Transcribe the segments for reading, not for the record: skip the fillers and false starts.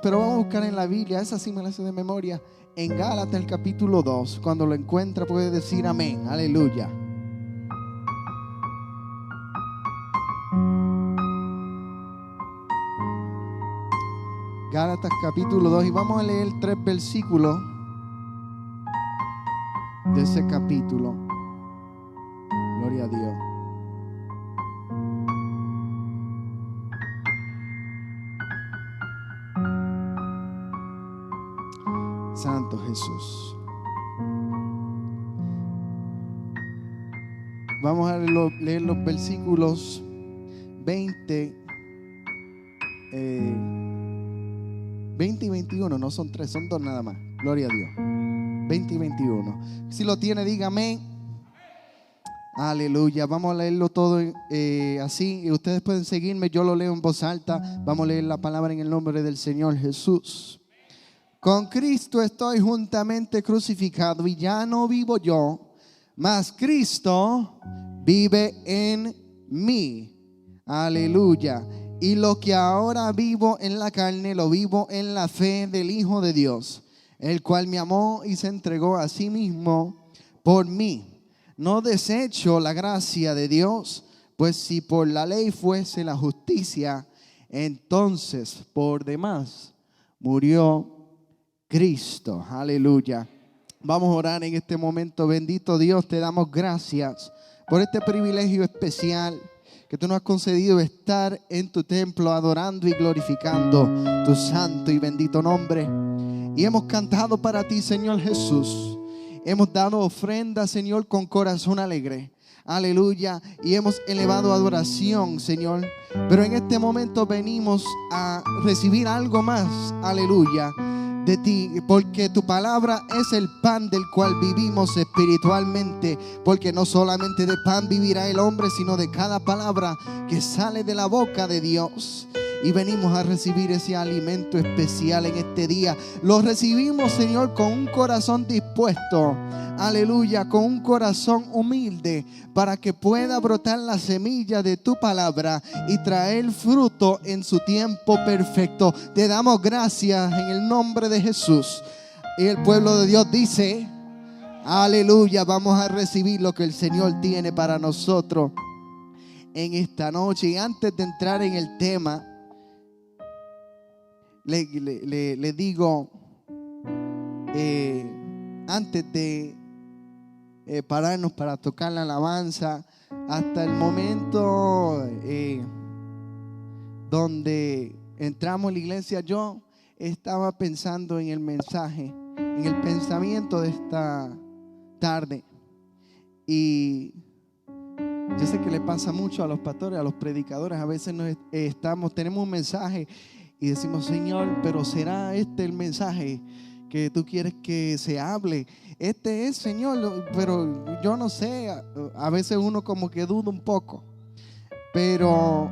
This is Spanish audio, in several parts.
pero vamos a buscar en la Biblia, esa sí me la sé de memoria, en Gálatas el capítulo 2. Cuando lo encuentra puede decir amén, aleluya. Gálatas capítulo 2, y vamos a leer 3 versículos de ese capítulo. Gloria a Dios. Santo Jesús. Vamos a leer los versículos 20 y 21. No son 3, son 2 nada más. Gloria a Dios. 20 y 21. Si lo tiene, diga amén. Aleluya. Vamos a leerlo todo así. Y ustedes pueden seguirme. Yo lo leo en voz alta. Vamos a leer la palabra en el nombre del Señor Jesús. Con Cristo estoy juntamente crucificado, y ya no vivo yo, mas Cristo vive en mí. Aleluya. Y lo que ahora vivo en la carne, lo vivo en la fe del Hijo de Dios, el cual me amó y se entregó a sí mismo por mí. No desecho la gracia de Dios, pues si por la ley fuese la justicia, entonces por demás murió Cristo. Aleluya. Vamos a orar en este momento. Bendito Dios, te damos gracias por este privilegio especial que tú nos has concedido, estar en tu templo adorando y glorificando tu santo y bendito nombre. Y hemos cantado para ti, Señor Jesús. Hemos dado ofrenda, Señor, con corazón alegre. Aleluya. Y hemos elevado adoración, Señor. Pero en este momento venimos a recibir algo más. Aleluya. De ti, porque tu palabra es el pan del cual vivimos espiritualmente, porque no solamente de pan vivirá el hombre, sino de cada palabra que sale de la boca de Dios. Y venimos a recibir ese alimento especial en este día. Lo recibimos, Señor, con un corazón dispuesto. Aleluya, con un corazón humilde, para que pueda brotar la semilla de tu palabra y traer fruto en su tiempo perfecto. Te damos gracias en el nombre de Jesús. Y el pueblo de Dios dice: aleluya. Vamos a recibir lo que el Señor tiene para nosotros en esta noche. Y antes de entrar en el tema, le digo, antes de pararnos para tocar la alabanza, hasta el momento donde entramos en la iglesia, yo estaba pensando en el mensaje, en el pensamiento de esta tarde. Y yo sé que le pasa mucho a los pastores, a los predicadores. A veces tenemos un mensaje y decimos: Señor, pero ¿será este el mensaje que tú quieres que se hable? Este es, Señor, pero yo no sé. A veces uno como que duda un poco, pero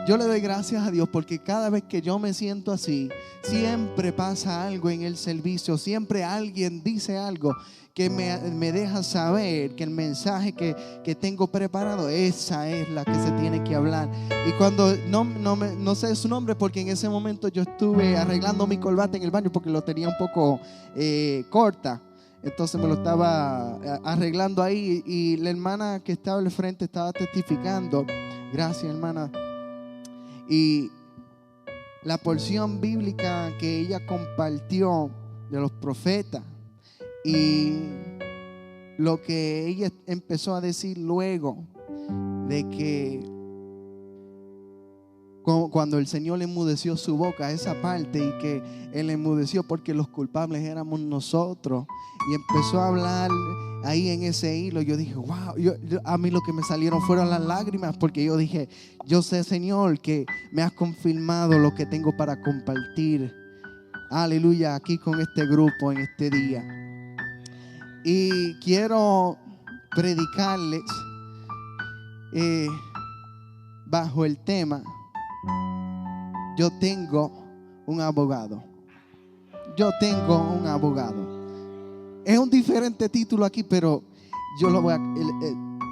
yo le doy gracias a Dios, porque cada vez que yo me siento así, siempre pasa algo en el servicio. Siempre alguien dice algo que me deja saber que el mensaje que tengo preparado, esa es la que se tiene que hablar. Y cuando no sé su nombre, porque en ese momento yo estuve arreglando mi corbata en el baño, porque lo tenía un poco corta. Entonces me lo estaba arreglando ahí, y la hermana que estaba al frente estaba testificando. Gracias, hermana. Y la porción bíblica que ella compartió de los profetas, y lo que ella empezó a decir luego de que cuando el Señor le enmudeció su boca, esa parte, y que Él enmudeció porque los culpables éramos nosotros, y empezó a hablar ahí en ese hilo. Yo dije: wow, a mí lo que me salieron fueron las lágrimas, porque yo dije: yo sé, Señor, que me has confirmado lo que tengo para compartir, aleluya, aquí con este grupo en este día. Y quiero predicarles bajo el tema: yo tengo un abogado. Yo tengo un abogado. Es un diferente título aquí, pero yo lo voy a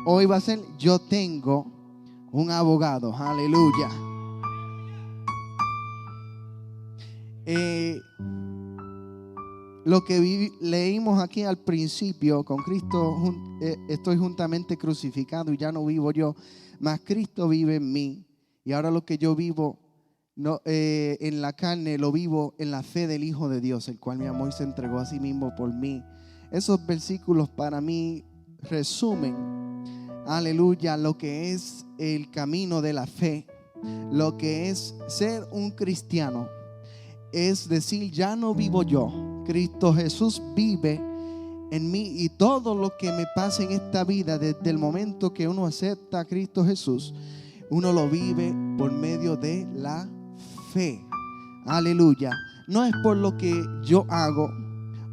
hoy va a ser: yo tengo un abogado. Aleluya. Lo que leímos aquí al principio, con Cristo estoy juntamente crucificado y ya no vivo yo, mas Cristo vive en mí. Y ahora lo que yo vivo en la carne, lo vivo en la fe del Hijo de Dios, el cual me amó y se entregó a sí mismo por mí. Esos versículos para mí resumen, aleluya, lo que es el camino de la fe, lo que es ser un cristiano. Es decir, ya no vivo yo, Cristo Jesús vive en mí, y todo lo que me pasa en esta vida, desde el momento que uno acepta a Cristo Jesús, uno lo vive por medio de la fe. Aleluya. No es por lo que yo hago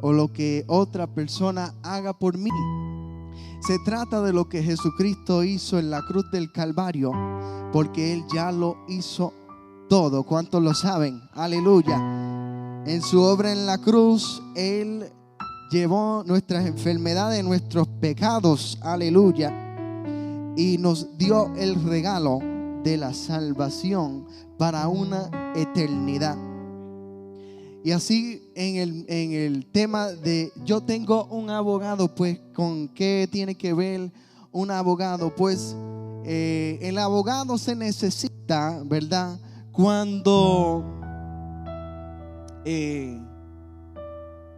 o lo que otra persona haga por mí. Se trata de lo que Jesucristo hizo en la cruz del Calvario, porque Él ya lo hizo todo. ¿Cuántos lo saben? Aleluya. En su obra en la cruz, Él llevó nuestras enfermedades, nuestros pecados. Aleluya. Y nos dio el regalo de la salvación para una eternidad. Y así en el tema de yo tengo un abogado, pues ¿con qué tiene que ver un abogado? Pues el abogado se necesita, ¿verdad? Cuando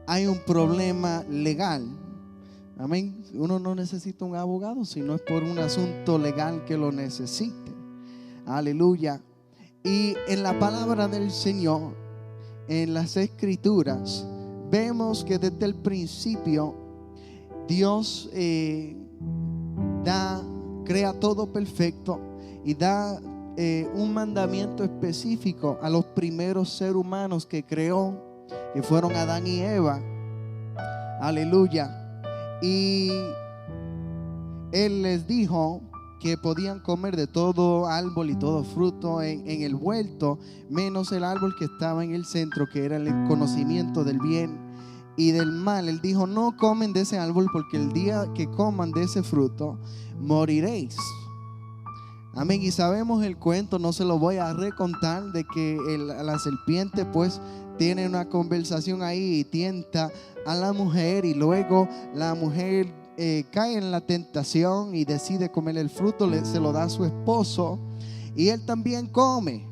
hay un problema legal. Amén. Uno no necesita un abogado si no es por un asunto legal que lo necesite. Aleluya. Y en la palabra del Señor, en las Escrituras, vemos que desde el principio Dios crea todo perfecto y da un mandamiento específico a los primeros seres humanos que creó, que fueron Adán y Eva. Aleluya. Y Él les dijo que podían comer de todo árbol y todo fruto en el huerto, menos el árbol que estaba en el centro, que era el conocimiento del bien y del mal. Él dijo: no comen de ese árbol, porque el día que coman de ese fruto moriréis. Amén. Y sabemos el cuento, no se lo voy a recontar, de que la serpiente pues tiene una conversación ahí y tienta a la mujer, y luego la mujer cae en la tentación y decide comer el fruto, se lo da a su esposo y él también come.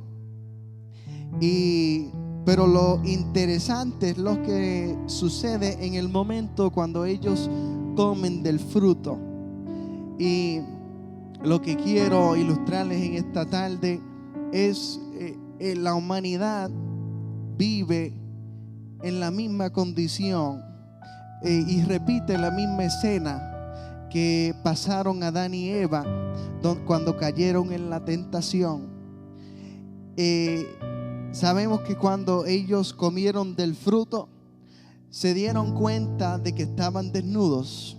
Pero lo interesante es lo que sucede en el momento cuando ellos comen del fruto. Y lo que quiero ilustrarles en esta tarde es la humanidad vive en la misma condición y repite la misma escena que pasaron Adán y Eva cuando cayeron en la tentación. Sabemos que cuando ellos comieron del fruto, se dieron cuenta de que estaban desnudos.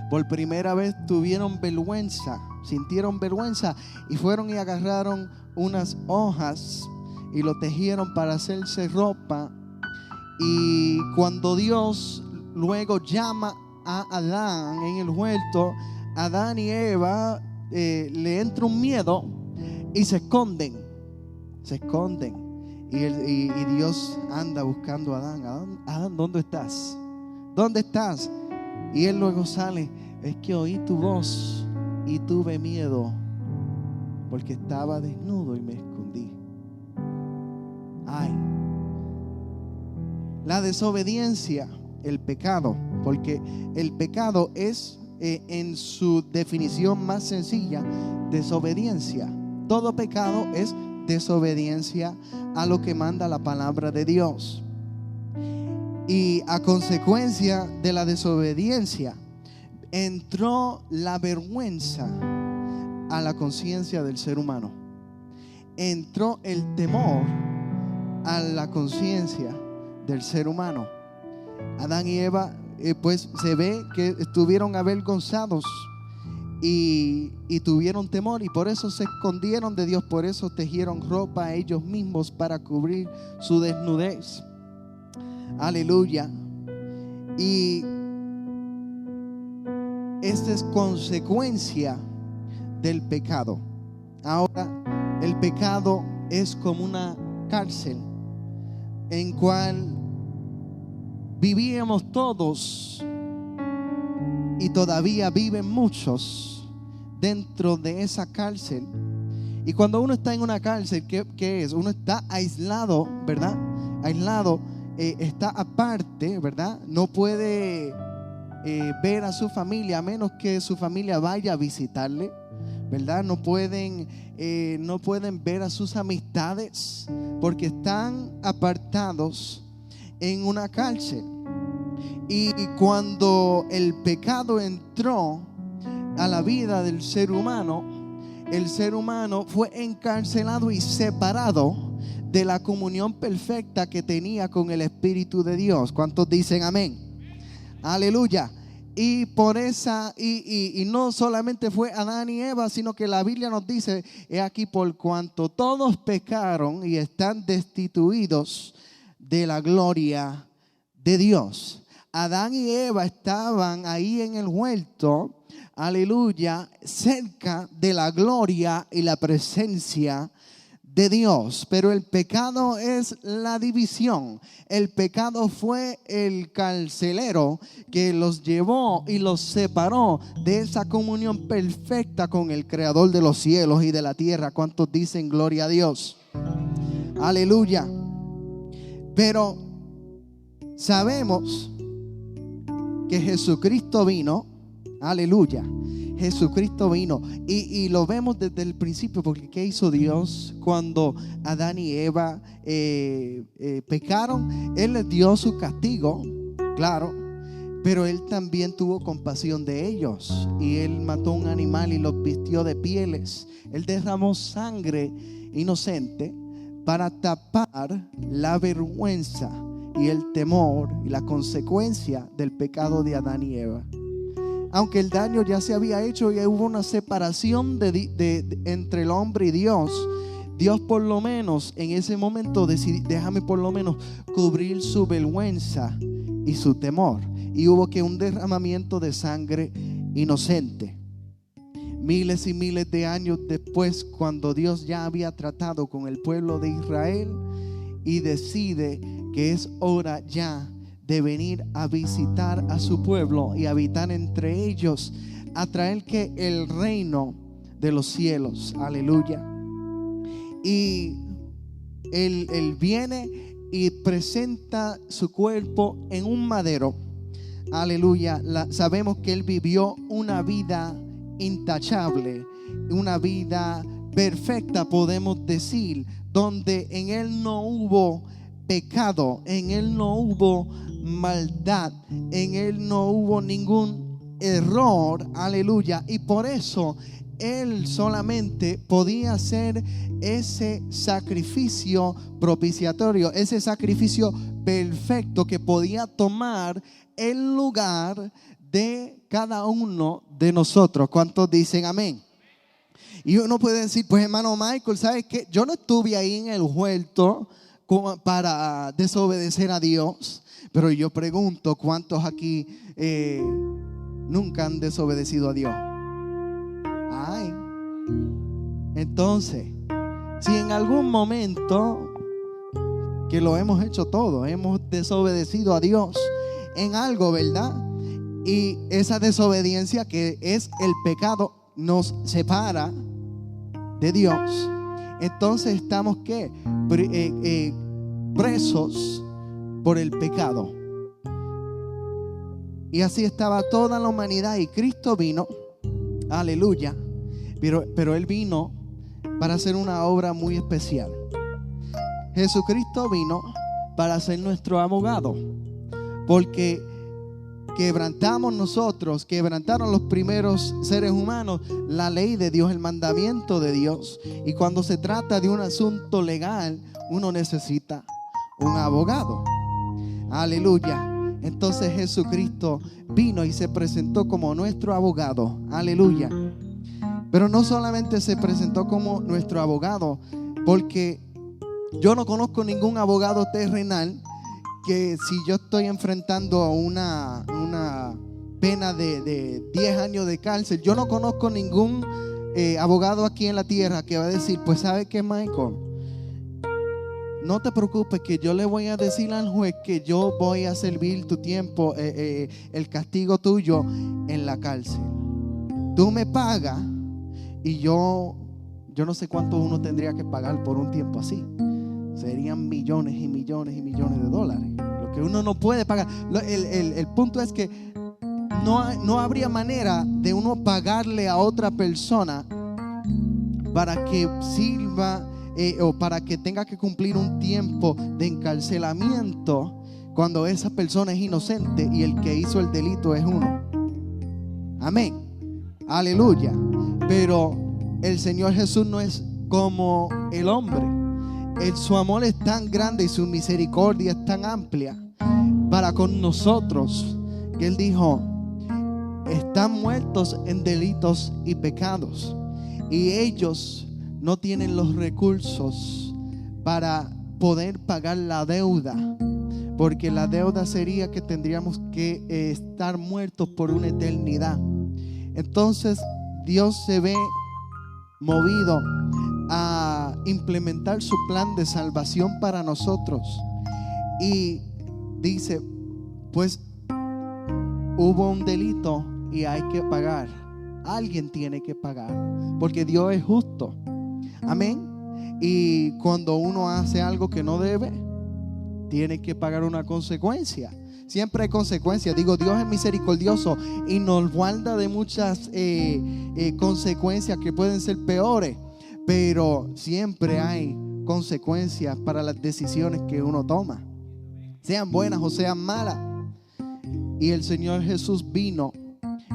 Por primera vez tuvieron vergüenza, sintieron vergüenza, y fueron y agarraron unas hojas y lo tejieron para hacerse ropa. Y cuando Dios luego llama a Adán en el huerto, Adán y Eva le entra un miedo y se esconden. Y Dios anda buscando a Adán. Adán, ¿dónde estás? ¿Dónde estás? Y él luego sale: es que oí tu voz y tuve miedo, porque estaba desnudo y me escondí. Ay, la desobediencia, el pecado, porque el pecado es en su definición más sencilla, desobediencia. Todo pecado es desobediencia a lo que manda la palabra de Dios. Y a consecuencia de la desobediencia entró la vergüenza a la conciencia del ser humano. Entró el temor a la conciencia del ser humano. Adán y Eva pues se ve que estuvieron avergonzados y tuvieron temor, y por eso se escondieron de Dios. Por eso tejieron ropa a ellos mismos para cubrir su desnudez. Aleluya. Y esta es consecuencia del pecado. Ahora, el pecado es como una cárcel. en cual vivíamos todos y todavía viven muchos dentro de esa cárcel. Y cuando uno está en una cárcel, ¿qué es? Uno está aislado, ¿verdad? Aislado, está aparte, ¿verdad? No puede ver a su familia a menos que su familia vaya a visitarle, ¿verdad? No pueden ver a sus amistades porque están apartados en una cárcel. Y cuando el pecado entró a la vida del ser humano, el ser humano fue encarcelado y separado de la comunión perfecta que tenía con el Espíritu de Dios. ¿Cuántos dicen amén? Aleluya. Y por esa, y no solamente fue Adán y Eva, sino que la Biblia nos dice, he aquí, por cuanto todos pecaron y están destituidos de la gloria de Dios. Adán y Eva estaban ahí en el huerto, aleluya, cerca de la gloria y la presencia de Dios. Pero el pecado es la división. El pecado fue el carcelero que los llevó y los separó de esa comunión perfecta con el Creador de los cielos y de la tierra. ¿Cuántos dicen gloria a Dios? Aleluya. Pero sabemos que Jesucristo vino. Aleluya. Jesucristo vino y lo vemos desde el principio, porque ¿qué hizo Dios cuando Adán y Eva pecaron? Él les dio su castigo, claro, pero Él también tuvo compasión de ellos y Él mató un animal y los vistió de pieles. Él derramó sangre inocente para tapar la vergüenza y el temor y la consecuencia del pecado de Adán y Eva. Aunque el daño ya se había hecho y hubo una separación entre el hombre y Dios, Dios por lo menos en ese momento decidió, déjame por lo menos cubrir su vergüenza y su temor. Y hubo que un derramamiento de sangre inocente. Miles y miles de años después, cuando Dios ya había tratado con el pueblo de Israel y decide que es hora ya de venir a visitar a su pueblo y habitar entre ellos, a traer que el reino de los cielos, aleluya. Y él viene y presenta su cuerpo en un madero, aleluya. Sabemos que Él vivió una vida intachable, una vida perfecta, podemos decir, donde en Él no hubo pecado, en Él no hubo maldad, en Él no hubo ningún error, aleluya. Y por eso Él solamente podía hacer ese sacrificio propiciatorio, ese sacrificio perfecto que podía tomar el lugar de cada uno de nosotros. ¿Cuántos dicen amén? Y uno puede decir, pues hermano Michael, ¿sabes qué? Yo no estuve ahí en el huerto para desobedecer a Dios, pero yo pregunto, ¿cuántos aquí nunca han desobedecido a Dios? Ay, entonces, si en algún momento, que lo hemos hecho todos, hemos desobedecido a Dios en algo, ¿verdad? Y esa desobediencia, que es el pecado, nos separa de Dios. Entonces estamos ¿qué? Presos por el pecado. Y así estaba toda la humanidad, y Cristo vino, aleluya, pero Él vino para hacer una obra muy especial. Jesucristo vino para ser nuestro abogado, porque quebrantamos nosotros, quebrantaron los primeros seres humanos la ley de Dios, el mandamiento de Dios. Y cuando se trata de un asunto legal, uno necesita un abogado. Aleluya. Entonces Jesucristo vino y se presentó como nuestro abogado. Aleluya. Pero no solamente se presentó como nuestro abogado, porque yo no conozco ningún abogado terrenal que, si yo estoy enfrentando una pena de 10 años de cárcel, yo no conozco ningún abogado aquí en la tierra que va a decir, pues ¿sabe qué, Michael? no te preocupes que yo le voy a decir al juez que yo voy a servir tu tiempo, el castigo tuyo en la cárcel. Tú me pagas y yo no sé cuánto uno tendría que pagar por un tiempo así. Serían millones y millones y millones de dólares, lo que uno no puede pagar. El punto es que no habría manera de uno pagarle a otra persona para que sirva o para que tenga que cumplir un tiempo de encarcelamiento cuando esa persona es inocente y el que hizo el delito es uno. Amén. Aleluya. Pero el Señor Jesús no es como el hombre. Su amor es tan grande y su misericordia es tan amplia para con nosotros que Él dijo: están muertos en delitos y pecados, y ellos no tienen los recursos para poder pagar la deuda, porque la deuda sería que tendríamos que estar muertos por una eternidad. Entonces Dios se ve movido a implementar su plan de salvación para nosotros y dice: pues hubo un delito y hay que pagar. Alguien tiene que pagar, porque Dios es justo. Amén. Y cuando uno hace algo que no debe, tiene que pagar una consecuencia. Siempre hay consecuencias. Digo, Dios es misericordioso y nos guarda de muchas consecuencias que pueden ser peores, pero siempre hay consecuencias para las decisiones que uno toma, sean buenas o sean malas. Y el Señor Jesús vino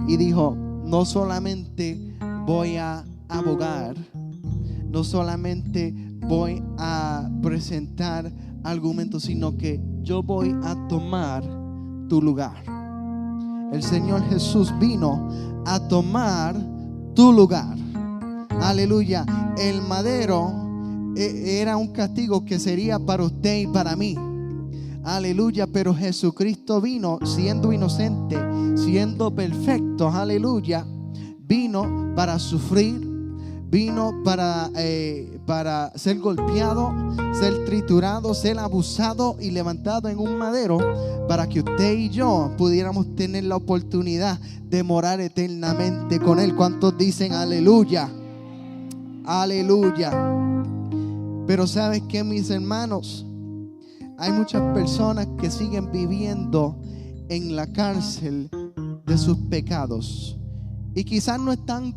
y dijo: no solamente voy a abogar, no solamente voy a presentar argumentos, sino que yo voy a tomar tu lugar. El Señor Jesús vino a tomar tu lugar. Aleluya. El madero era un castigo que sería para usted y para mí. Aleluya. Pero Jesucristo vino siendo inocente, siendo perfecto. Aleluya. Vino para sufrir, vino para ser golpeado, ser triturado, ser abusado y levantado en un madero, para que usted y yo pudiéramos tener la oportunidad de morar eternamente con Él. ¿Cuántos dicen aleluya? Aleluya. Pero ¿sabes qué, mis hermanos? Hay muchas personas que siguen viviendo en la cárcel de sus pecados. Y quizás no están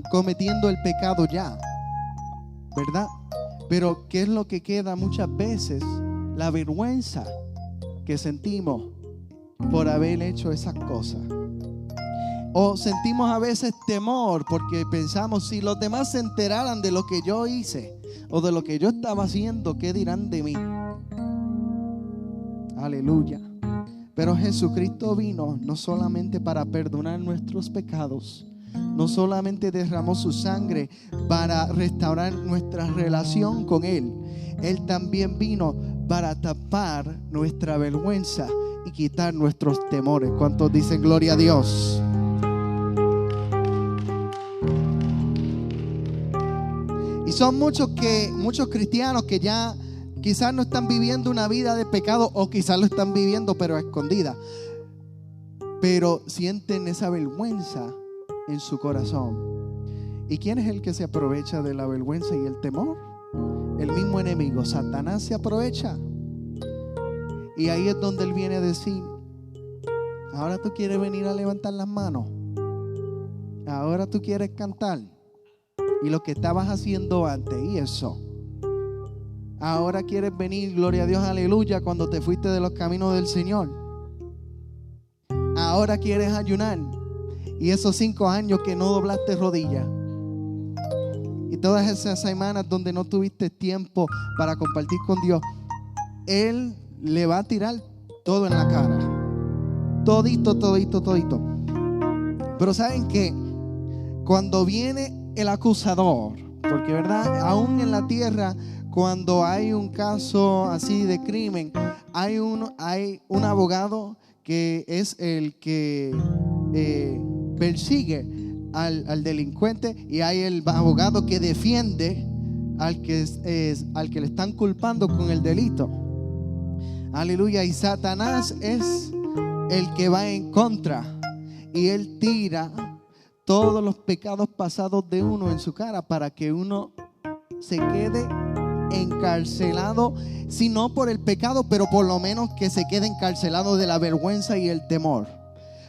cometiendo el pecado ya, ¿verdad? Pero ¿qué es lo que queda muchas veces? La vergüenza que sentimos por haber hecho esas cosas. O sentimos a veces temor porque pensamos: si los demás se enteraran de lo que yo hice o de lo que yo estaba haciendo, ¿qué dirán de mí? Aleluya. Pero Jesucristo vino no solamente para perdonar nuestros pecados, no solamente derramó su sangre para restaurar nuestra relación con Él. Él también vino para tapar nuestra vergüenza y quitar nuestros temores. ¿Cuántos dicen gloria a Dios? Y son muchos cristianos que ya quizás no están viviendo una vida de pecado, o quizás lo están viviendo pero a escondida, pero sienten esa vergüenza en su corazón. ¿Y quién es el que se aprovecha de la vergüenza y el temor? El mismo enemigo, Satanás, se aprovecha. Y ahí es donde él viene a decir: ahora tú quieres venir a levantar las manos, ahora tú quieres cantar, y lo que estabas haciendo antes, y eso. Ahora quieres venir, gloria a Dios, aleluya, cuando te fuiste de los caminos del Señor. Ahora quieres ayunar, y esos 5 años que no doblaste rodillas, y todas esas semanas donde no tuviste tiempo para compartir con Dios, Él le va a tirar todo en la cara. Todito. Pero ¿saben qué? Cuando viene el acusador, porque verdad, aún en la tierra, cuando hay un caso así de crimen, hay un abogado que es el que persigue al delincuente, y hay el abogado que defiende al que le están culpando con el delito. Aleluya. Y Satanás es el que va en contra, y él tira todos los pecados pasados de uno en su cara para que uno se quede encarcelado, si no por el pecado, pero por lo menos que se quede encarcelado de la vergüenza y el temor.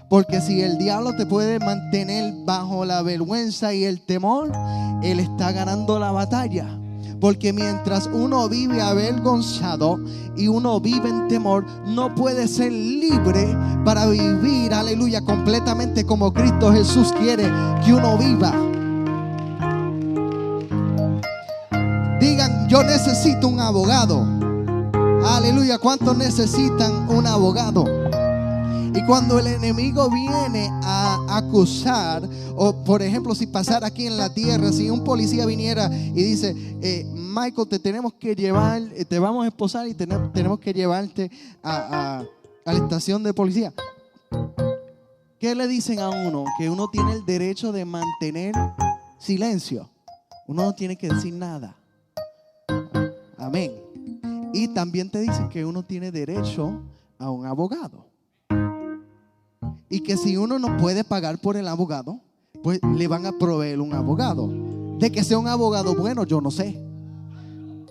Porque si el diablo te puede mantener bajo la vergüenza y el temor, él está ganando la batalla. Porque mientras uno vive avergonzado y uno vive en temor, no puede ser libre para vivir, aleluya, completamente como Cristo Jesús quiere que uno viva. Digan: yo necesito un abogado. Aleluya. ¿Cuántos necesitan un abogado? Y cuando el enemigo viene a acusar, o por ejemplo si pasara aquí en la tierra, si un policía viniera y dice: Michael, te tenemos que llevar, te vamos a esposar y tenemos que llevarte a la estación de policía. ¿Qué le dicen a uno? Que uno tiene el derecho de mantener silencio. Uno no tiene que decir nada. Amén. Y también te dicen que uno tiene derecho a un abogado. Y que si uno no puede pagar por el abogado, pues le van a proveer un abogado. De que sea un abogado bueno, yo no sé.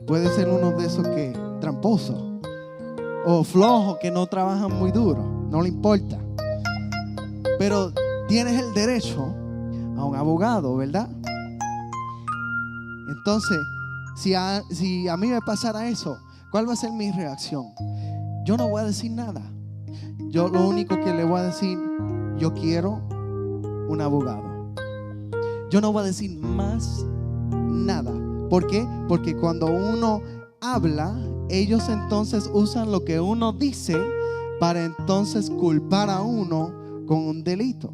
Puede ser uno de esos que tramposo o flojo, que no trabajan muy duro, no le importa. Pero tienes el derecho a un abogado, ¿verdad? Entonces, si a mí me pasara eso, ¿cuál va a ser mi reacción? Yo no voy a decir nada. Yo lo único que le voy a decir: yo quiero un abogado. Yo no voy a decir más nada. ¿Por qué? Porque cuando uno habla, ellos entonces usan lo que uno dice para entonces culpar a uno con un delito.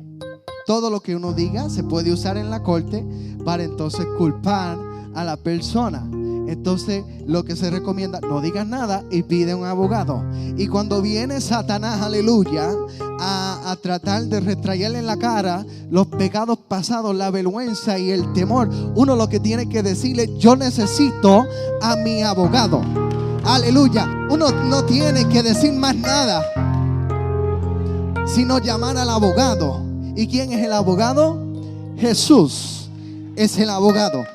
Todo lo que uno diga se puede usar en la corte para entonces culpar a la persona. Entonces lo que se recomienda: no digas nada y pide un abogado. Y cuando viene Satanás, aleluya, a tratar de retraerle en la cara los pecados pasados, la vergüenza y el temor, uno lo que tiene que decirle: yo necesito a mi abogado. Aleluya. Uno no tiene que decir más nada, sino llamar al abogado. ¿Y quién es el abogado? Jesús es el abogado.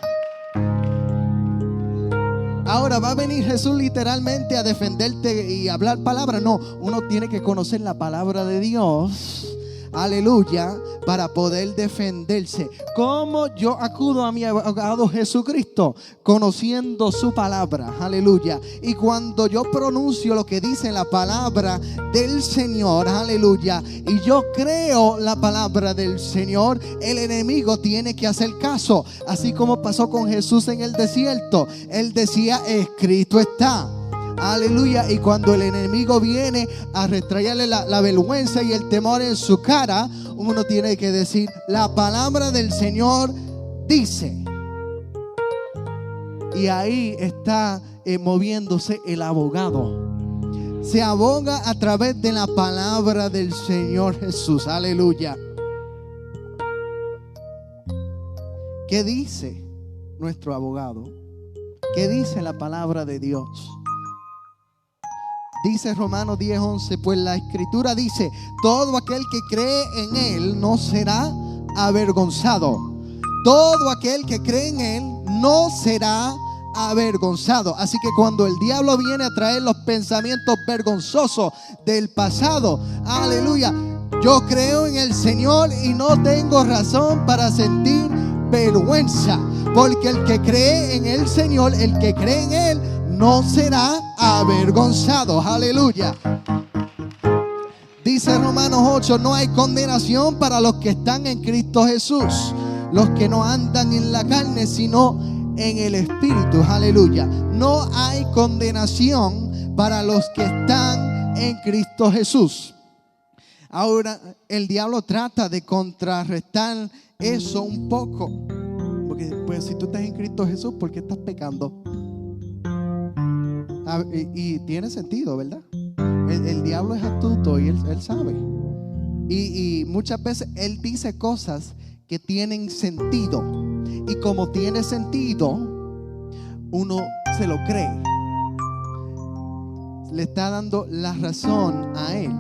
Ahora, ¿va a venir Jesús literalmente a defenderte y hablar palabra? No, uno tiene que conocer la palabra de Dios, aleluya, para poder defenderse. ¿Cómo yo acudo a mi abogado Jesucristo? Conociendo su palabra, aleluya. Y cuando yo pronuncio lo que dice la palabra del Señor, aleluya, y yo creo la palabra del Señor, el enemigo tiene que hacer caso. Así como pasó con Jesús en el desierto. Él decía: escrito está. Aleluya. Y cuando el enemigo viene a retraerle la vergüenza y el temor en su cara, uno tiene que decir: la palabra del Señor dice. Y ahí está moviéndose el abogado. Se aboga a través de la palabra del Señor Jesús. Aleluya. ¿Qué dice nuestro abogado? ¿Qué dice la palabra de Dios? Dice Romanos 10:11: pues la escritura dice: todo aquel que cree en él no será avergonzado. Todo aquel que cree en él no será avergonzado. Así que cuando el diablo viene a traer los pensamientos vergonzosos del pasado, aleluya, yo creo en el Señor y no tengo razón para sentir vergüenza, porque el que cree en el Señor, el que cree en él, no será avergonzado. Aleluya. Dice Romanos 8: no hay condenación para los que están en Cristo Jesús, los que no andan en la carne sino en el Espíritu. Aleluya. No hay condenación para los que están en Cristo Jesús. Ahora el diablo trata de contrarrestar eso un poco, porque pues si tú estás en Cristo Jesús, ¿por qué estás pecando? Y tiene sentido, ¿verdad? El diablo es astuto y él sabe. Y muchas veces él dice cosas que tienen sentido. Y como tiene sentido, uno se lo cree. Le está dando la razón a él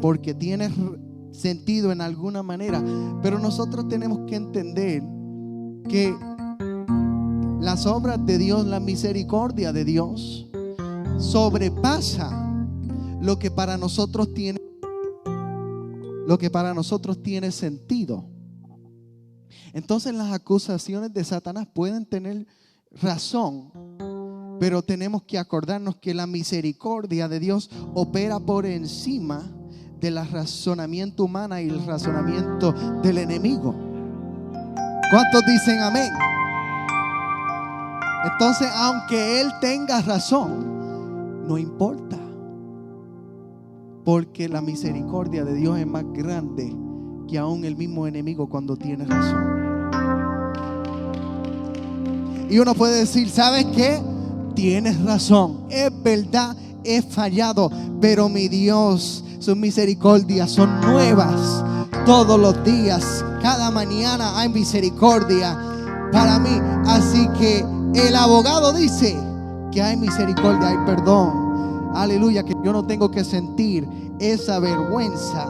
porque tiene sentido en alguna manera. Pero nosotros tenemos que entender que las obras de Dios, la misericordia de Dios sobrepasa lo que para nosotros tiene sentido. Entonces las acusaciones de Satanás pueden tener razón, pero tenemos que acordarnos que la misericordia de Dios opera por encima del razonamiento humano y el razonamiento del enemigo. ¿Cuántos dicen amén? Entonces, aunque él tenga razón, no importa, porque la misericordia de Dios es más grande que aún el mismo enemigo cuando tiene razón. Y uno puede decir, ¿sabes qué? Tienes razón, es verdad, he fallado, pero mi Dios, sus misericordias son nuevas todos los días. Cada mañana hay misericordia para mí. Así que el abogado dice que hay misericordia, hay perdón. Aleluya, que yo no tengo que sentir esa vergüenza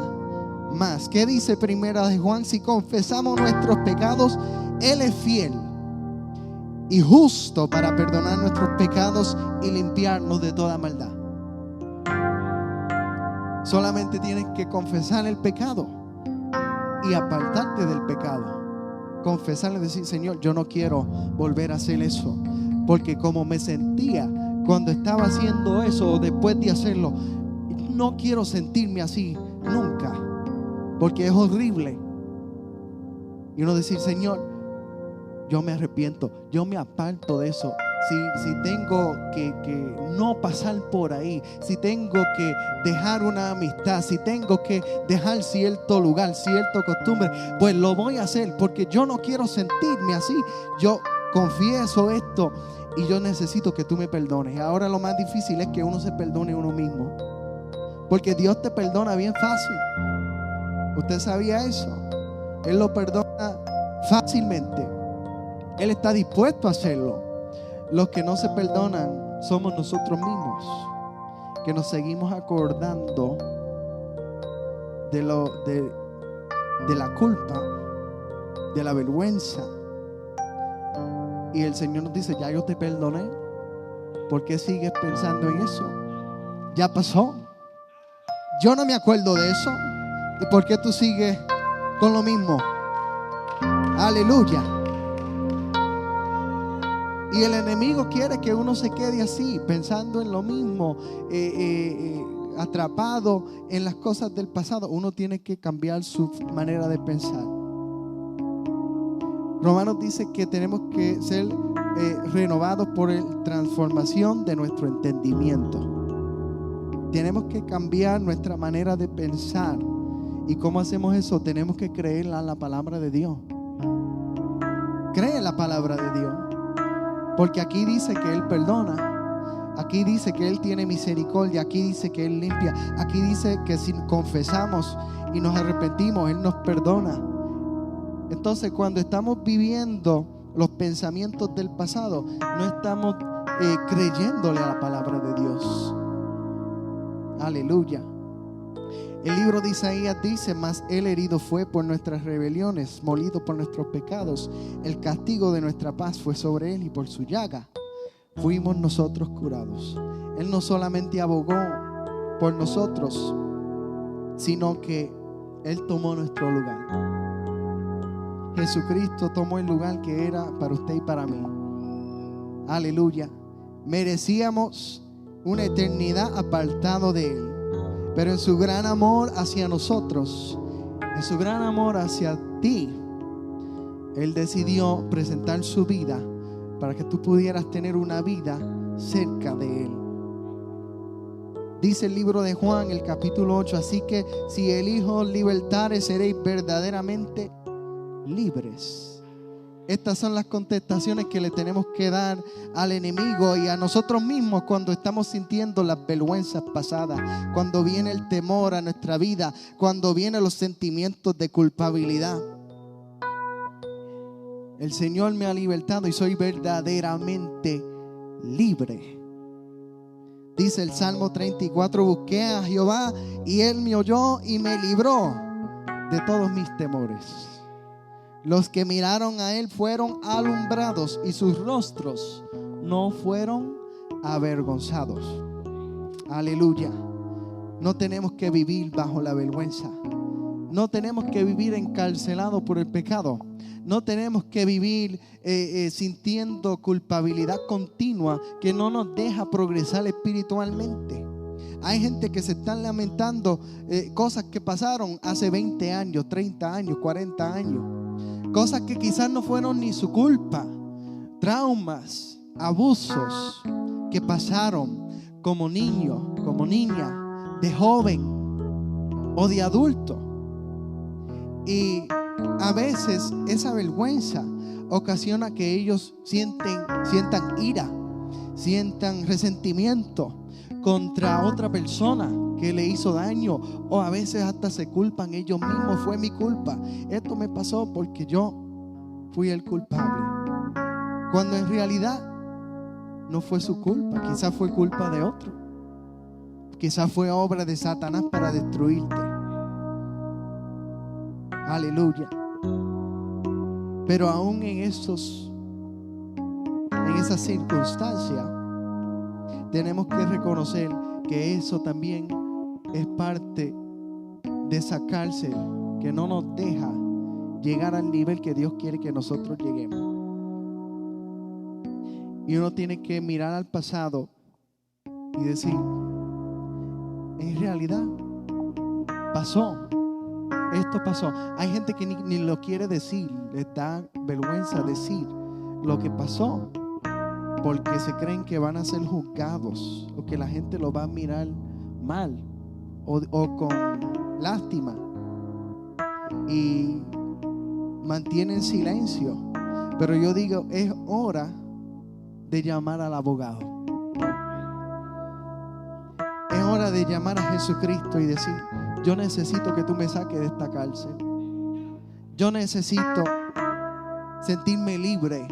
más. ¿Qué dice Primera de Juan? Si confesamos nuestros pecados, Él es fiel y justo para perdonar nuestros pecados y limpiarnos de toda maldad. Solamente tienes que confesar el pecado y apartarte del pecado. Confesarle y decir, Señor, yo no quiero volver a hacer eso, porque como me sentía cuando estaba haciendo eso o después de hacerlo, no quiero sentirme así nunca, porque es horrible. Y uno decir, Señor, yo me arrepiento, yo me aparto de eso. Si tengo que no pasar por ahí, si tengo que dejar una amistad, si tengo que dejar cierto lugar, cierta costumbre, pues lo voy a hacer, porque yo no quiero sentirme así. Yo confieso esto y yo necesito que tú me perdones. Ahora lo más difícil es que uno se perdone a uno mismo, porque Dios te perdona bien fácil. ¿Usted sabía eso? Él lo perdona fácilmente. Él está dispuesto a hacerlo. Los que no se perdonan somos nosotros mismos, que nos seguimos acordando de la culpa, de la vergüenza. Y el Señor nos dice, ya yo te perdoné. ¿Por qué sigues pensando en eso? Ya pasó. Yo no me acuerdo de eso. ¿Y por qué tú sigues con lo mismo? Aleluya. Y el enemigo quiere que uno se quede así, pensando en lo mismo, atrapado en las cosas del pasado. Uno tiene que cambiar su manera de pensar. Romanos dice que tenemos que ser renovados por la transformación de nuestro entendimiento. Tenemos que cambiar nuestra manera de pensar. ¿Y cómo hacemos eso? Tenemos que creer en la palabra de Dios. Cree en la palabra de Dios. Porque aquí dice que Él perdona. Aquí dice que Él tiene misericordia. Aquí dice que Él limpia. Aquí dice que si confesamos y nos arrepentimos, Él nos perdona. Entonces, cuando estamos viviendo los pensamientos del pasado, no estamos creyéndole a la palabra de Dios. Aleluya. El libro de Isaías dice, mas Él herido fue por nuestras rebeliones, molido por nuestros pecados. El castigo de nuestra paz fue sobre Él y por su llaga fuimos nosotros curados. Él no solamente abogó por nosotros, sino que Él tomó nuestro lugar. Jesucristo tomó el lugar que era para usted y para mí. Aleluya. Merecíamos una eternidad apartado de Él. Pero en su gran amor hacia nosotros, en su gran amor hacia ti, Él decidió presentar su vida para que tú pudieras tener una vida cerca de Él. Dice el libro de Juan, el capítulo 8, así que si el Hijo os libertare, seréis verdaderamente libres. Estas son las contestaciones que le tenemos que dar al enemigo y a nosotros mismos cuando estamos sintiendo las vergüenzas pasadas, cuando viene el temor a nuestra vida, cuando vienen los sentimientos de culpabilidad. El Señor me ha libertado y soy verdaderamente libre. Dice el Salmo 34: busqué a Jehová y Él me oyó y me libró de todos mis temores. Los que miraron a Él fueron alumbrados y sus rostros no fueron avergonzados. Aleluya. No tenemos que vivir bajo la vergüenza. No tenemos que vivir encarcelados por el pecado. No tenemos que vivir sintiendo culpabilidad continua que no nos deja progresar espiritualmente. Hay gente que se están lamentando cosas que pasaron hace 20 años, 30 años, 40 años. Cosas que quizás no fueron ni su culpa. Traumas, abusos que pasaron como niño, como niña, de joven o de adulto. Y a veces esa vergüenza ocasiona que ellos sientan ira, sientan resentimiento contra otra persona que le hizo daño, o a veces hasta se culpan ellos mismos. Fue mi culpa, esto me pasó porque yo fui el culpable, cuando en realidad no fue su culpa. Quizás fue culpa de otro, quizás fue obra de Satanás para destruirte. Aleluya. Pero aún en esas circunstancias tenemos que reconocer que eso también es parte de esa cárcel que no nos deja llegar al nivel que Dios quiere que nosotros lleguemos. Y uno tiene que mirar al pasado y decir: en realidad pasó. Esto pasó. Hay gente que ni lo quiere decir, les da vergüenza decir lo que pasó, porque se creen que van a ser juzgados o que la gente lo va a mirar mal o con lástima, y mantienen silencio. Pero yo digo, es hora de llamar al abogado. Es hora de llamar a Jesucristo y decir: yo necesito que tú me saques de esta cárcel. Yo necesito sentirme libre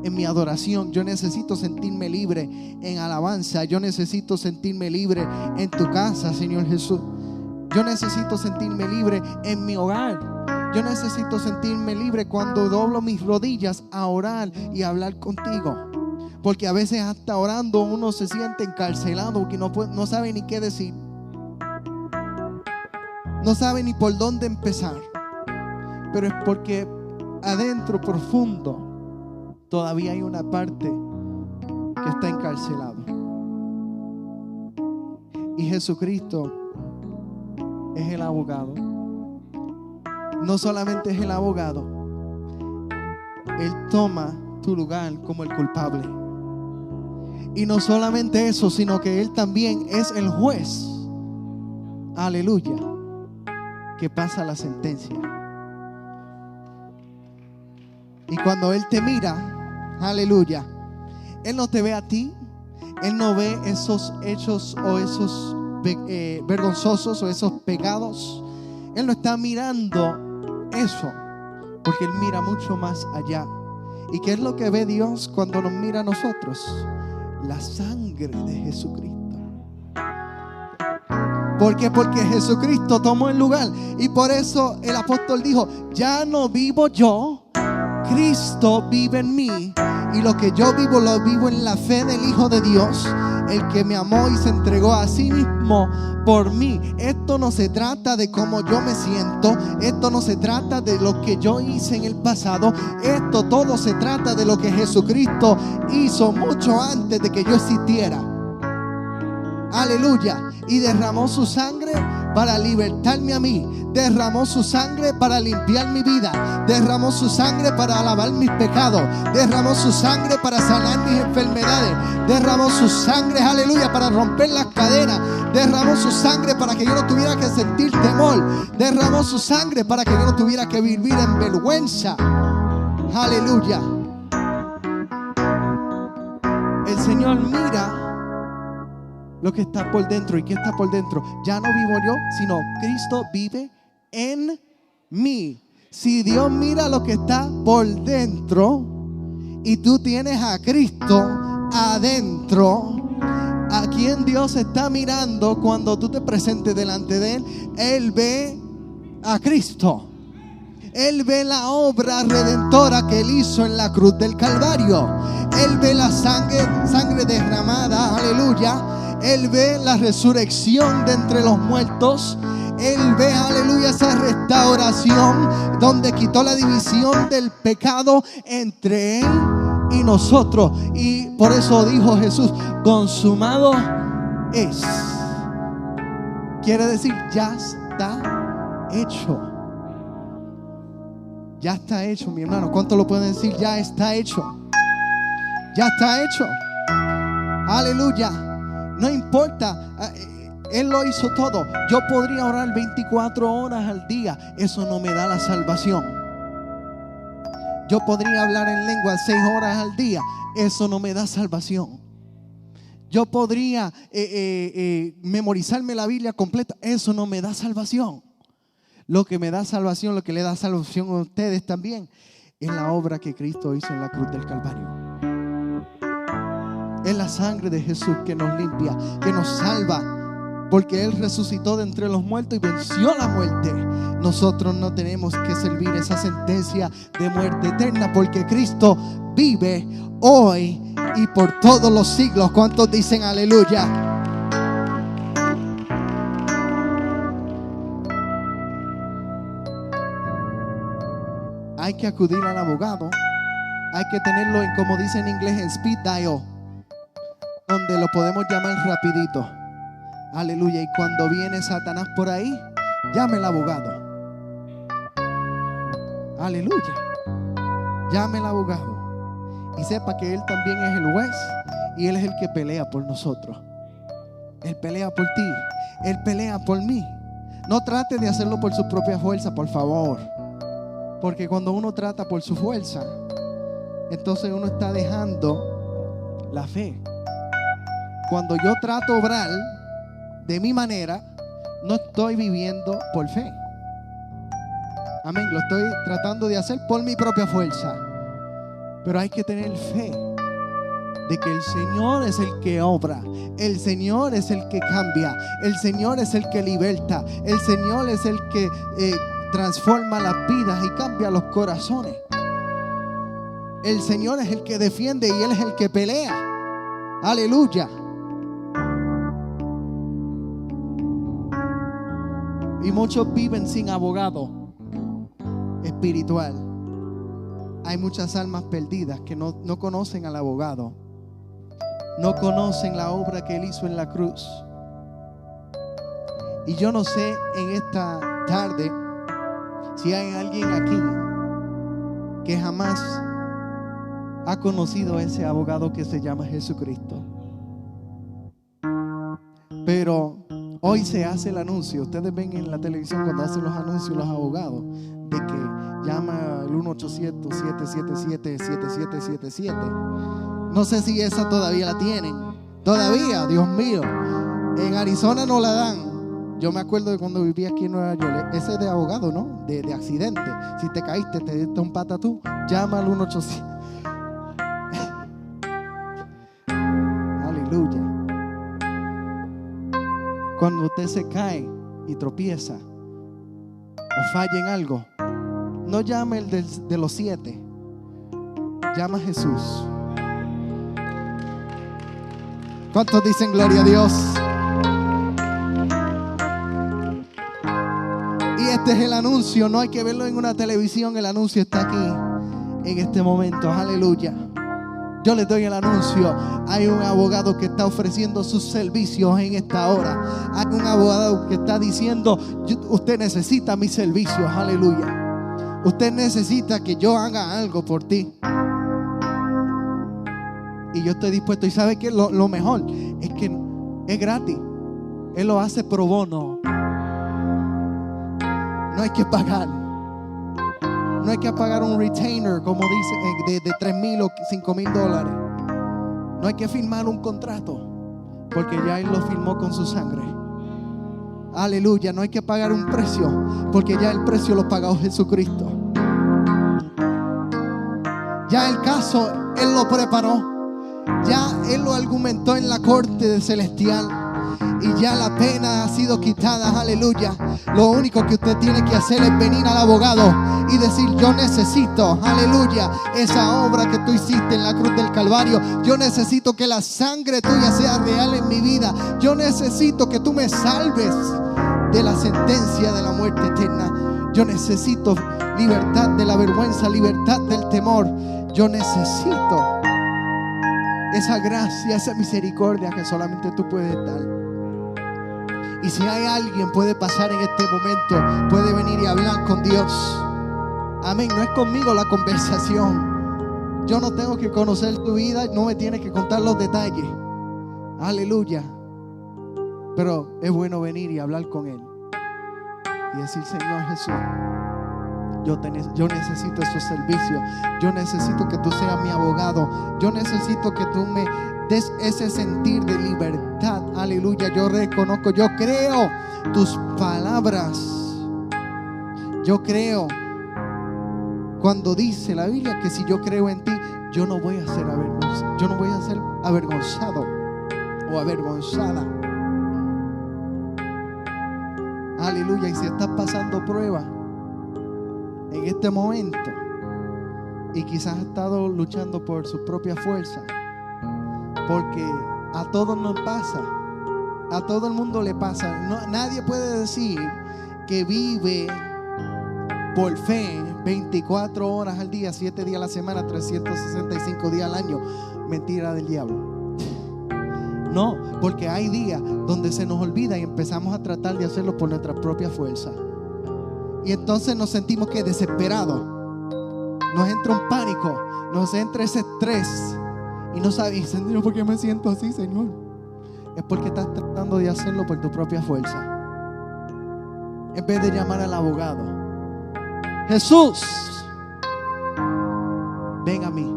en mi adoración. Yo necesito sentirme libre en alabanza. Yo necesito sentirme libre en tu casa, Señor Jesús. Yo necesito sentirme libre en mi hogar. Yo necesito sentirme libre cuando doblo mis rodillas a orar y a hablar contigo. Porque a veces hasta orando uno se siente encarcelado, que no sabe ni qué decir. No sabe ni por dónde empezar. Pero es porque adentro, profundo, todavía hay una parte que está encarcelado. Y Jesucristo es el abogado. No solamente es el abogado, Él toma tu lugar como el culpable. Y no solamente eso, sino que Él también es el juez. Aleluya. Que pasa la sentencia. Y cuando Él te mira, aleluya, Él no te ve a ti. Él no ve esos hechos o esos vergonzosos o esos pecados. Él no está mirando eso, porque Él mira mucho más allá. ¿Y qué es lo que ve Dios cuando nos mira a nosotros? La sangre de Jesucristo. ¿Por qué? Porque Jesucristo tomó el lugar. Y por eso el apóstol dijo: ya no vivo yo, Cristo vive en mí. Y lo que yo vivo, lo vivo en la fe del Hijo de Dios, el que me amó y se entregó a sí mismo por mí. Esto no se trata de cómo yo me siento. Esto no se trata de lo que yo hice en el pasado. Esto todo se trata de lo que Jesucristo hizo mucho antes de que yo existiera. Aleluya. Y derramó su sangre para libertarme a mí. Derramó su sangre para limpiar mi vida. Derramó su sangre para lavar mis pecados. Derramó su sangre para sanar mis enfermedades. Derramó su sangre, aleluya, para romper las cadenas. Derramó su sangre para que yo no tuviera que sentir temor. Derramó su sangre para que yo no tuviera que vivir en vergüenza. Aleluya. El Señor mira lo que está por dentro. ¿Y qué está por dentro? Ya no vivo yo, sino Cristo vive en mí. Si Dios mira lo que está por dentro y tú tienes a Cristo adentro, ¿a quién Dios está mirando cuando tú te presentes delante de Él? Él ve a Cristo. Él ve la obra redentora que Él hizo en la cruz del Calvario. Él ve la sangre derramada, aleluya. Él ve la resurrección de entre los muertos. Él ve, aleluya, esa restauración donde quitó la división del pecado entre Él y nosotros. Y por eso dijo Jesús: consumado es. Quiere decir, ya está hecho. Ya está hecho, mi hermano. ¿Cuánto lo pueden decir? Ya está hecho. Ya está hecho. Aleluya. No importa. Él lo hizo todo. Yo podría orar 24 horas al día. Eso no me da la salvación. Yo podría hablar en lengua 6 horas al día. Eso no me da salvación. Yo podría memorizarme la Biblia completa. Eso no me da salvación. Lo que me da salvación, lo que le da salvación a ustedes también, es la obra que Cristo hizo en la cruz del Calvario. Es la sangre de Jesús que nos limpia, que nos salva, porque Él resucitó de entre los muertos y venció la muerte. Nosotros no tenemos que servir esa sentencia de muerte eterna, porque Cristo vive hoy y por todos los siglos. ¿Cuántos dicen aleluya? Hay que acudir al abogado. Hay que tenerlo en, como dice en inglés, en speed dial, donde lo podemos llamar rapidito. Aleluya. Y cuando viene Satanás por ahí, llame al abogado. Aleluya. Llame al abogado. Y sepa que Él también es el juez. Y Él es el que pelea por nosotros. Él pelea por ti. Él pelea por mí. No trate de hacerlo por su propia fuerza, por favor. Porque cuando uno trata por su fuerza, entonces uno está dejando la fe. Cuando yo trato de obrar de mi manera, no estoy viviendo por fe. Amén. Lo estoy tratando de hacer por mi propia fuerza. Pero hay que tener fe de que el Señor es el que obra. El Señor es el que cambia. El Señor es el que liberta. El Señor es el que transforma las vidas y cambia los corazones. El Señor es el que defiende y Él es el que pelea. Aleluya. Y muchos viven sin abogado espiritual. Hay muchas almas perdidas que no conocen al abogado. No conocen la obra que Él hizo en la cruz. Y yo no sé en esta tarde si hay alguien aquí que jamás ha conocido a ese abogado que se llama Jesucristo. Pero hoy se hace el anuncio. Ustedes ven en la televisión cuando hacen los anuncios los abogados de que llama al 1-800-777-7777. No sé si esa todavía la tienen. Todavía, Dios mío. En Arizona no la dan. Yo me acuerdo de cuando vivía aquí en Nueva York. Ese es de abogado, ¿no? De accidente. Si te caíste, te diste un patatú, llama al 1-800. Aleluya. Cuando usted se cae y tropieza o falla en algo, no llame el de los 7. Llama a Jesús. ¿Cuántos dicen gloria a Dios? Y este es el anuncio. No hay que verlo en una televisión. El anuncio está aquí en este momento. Aleluya. Yo les doy el anuncio. Hay un abogado que está ofreciendo sus servicios en esta hora. Hay un abogado que está diciendo: usted necesita mis servicios. Aleluya. Usted necesita que yo haga algo por ti. Y yo estoy dispuesto. Y sabe que lo mejor es que es gratis. Él lo hace pro bono. No hay que pagar. No hay que pagar un retainer, como dice, de $3,000 o $5,000. No hay que firmar un contrato, porque ya Él lo firmó con su sangre. Aleluya. No hay que pagar un precio, porque ya el precio lo pagó Jesucristo. Ya el caso Él lo preparó. Ya Él lo argumentó en la corte celestial. Y ya la pena ha sido quitada, aleluya. Lo único que usted tiene que hacer es venir al abogado y decir: yo necesito, aleluya, esa obra que tú hiciste en la cruz del Calvario. Yo necesito que la sangre tuya sea real en mi vida. Yo necesito que tú me salves de la sentencia de la muerte eterna. Yo necesito libertad de la vergüenza, libertad del temor. Yo necesito esa gracia, esa misericordia que solamente tú puedes dar. Y si hay alguien puede pasar en este momento, puede venir y hablar con Dios. Amén. No es conmigo la conversación. Yo no tengo que conocer tu vida, no me tienes que contar los detalles. Aleluya. Pero es bueno venir y hablar con Él y decir: Señor Jesús, yo necesito esos servicios. Yo necesito que tú seas mi abogado. Yo necesito que tú me des ese sentir de libertad. Aleluya. Yo reconozco, yo creo tus palabras. Yo creo cuando dice la Biblia que si yo creo en ti, yo no voy a ser avergonzado. Yo no voy a ser avergonzado o avergonzada. Aleluya. Y si estás pasando prueba en este momento y quizás has estado luchando por su propia fuerza, porque a todos nos pasa, a todo el mundo le pasa. Nadie puede decir que vive por fe 24 horas al día, 7 días a la semana, 365 días al año. Mentira del diablo. No, porque hay días donde se nos olvida y empezamos a tratar de hacerlo por nuestra propia fuerza. Y entonces nos sentimos que desesperados. Nos entra un pánico, nos entra ese estrés. Y no sabes: Señor, ¿por qué me siento así, Señor? Es porque estás tratando de hacerlo por tu propia fuerza, en vez de llamar al abogado. Jesús, ven a mí.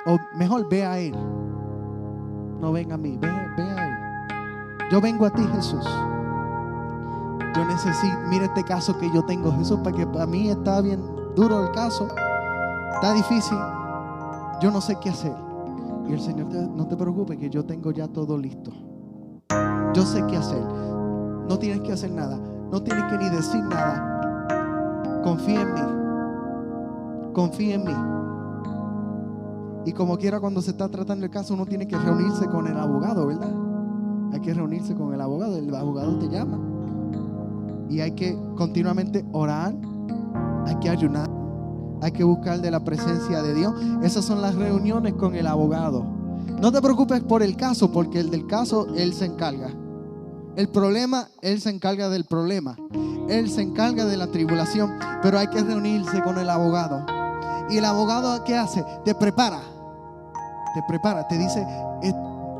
O mejor, ve a Él. No ven a mí, ve a Él. Yo vengo a ti, Jesús. Yo necesito, mira este caso que yo tengo, Jesús, porque para mí está bien duro el caso. Está difícil. Yo no sé qué hacer. Y el Señor: no te preocupes, que yo tengo ya todo listo. Yo sé qué hacer. No tienes que hacer nada. No tienes que ni decir nada. Confía en mí. Confía en mí. Y como quiera, cuando se está tratando el caso, uno tiene que reunirse con el abogado, ¿verdad? Hay que reunirse con el abogado. El abogado te llama. Y hay que continuamente orar. Hay que ayunar. Hay que buscar de la presencia de Dios. Esas son las reuniones con el abogado. No te preocupes por el caso, porque el del caso Él se encarga. El problema, Él se encarga del problema. Él se encarga de la tribulación. Pero hay que reunirse con el abogado. Y el abogado, ¿qué hace? Te prepara. Te prepara. Te dice: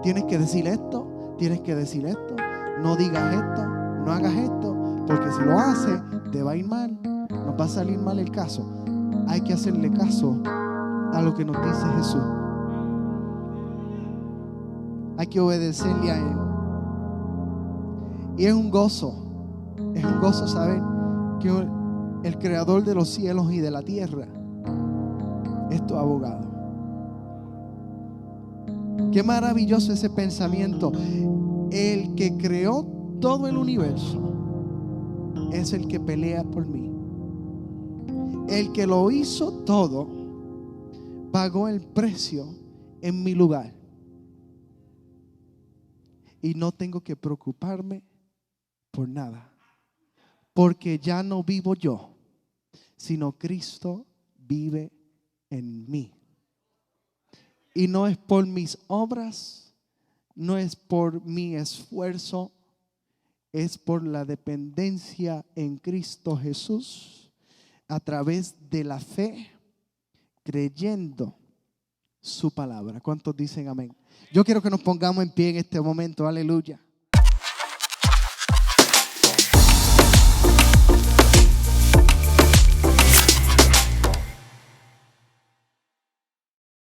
tienes que decir esto, tienes que decir esto. No digas esto, no hagas esto, porque si lo haces te va a ir mal. Nos va a salir mal el caso. Hay que hacerle caso a lo que nos dice Jesús. Hay que obedecerle a Él. Y es un gozo saber que el creador de los cielos y de la tierra es tu abogado. Qué maravilloso ese pensamiento. El que creó todo el universo es el que pelea por mí. El que lo hizo todo pagó el precio en mi lugar. Y no tengo que preocuparme por nada, porque ya no vivo yo, sino Cristo vive en mí. Y no es por mis obras, no es por mi esfuerzo, es por la dependencia en Cristo Jesús, a través de la fe, creyendo su palabra. ¿Cuántos dicen amén? Yo quiero que nos pongamos en pie en este momento, aleluya.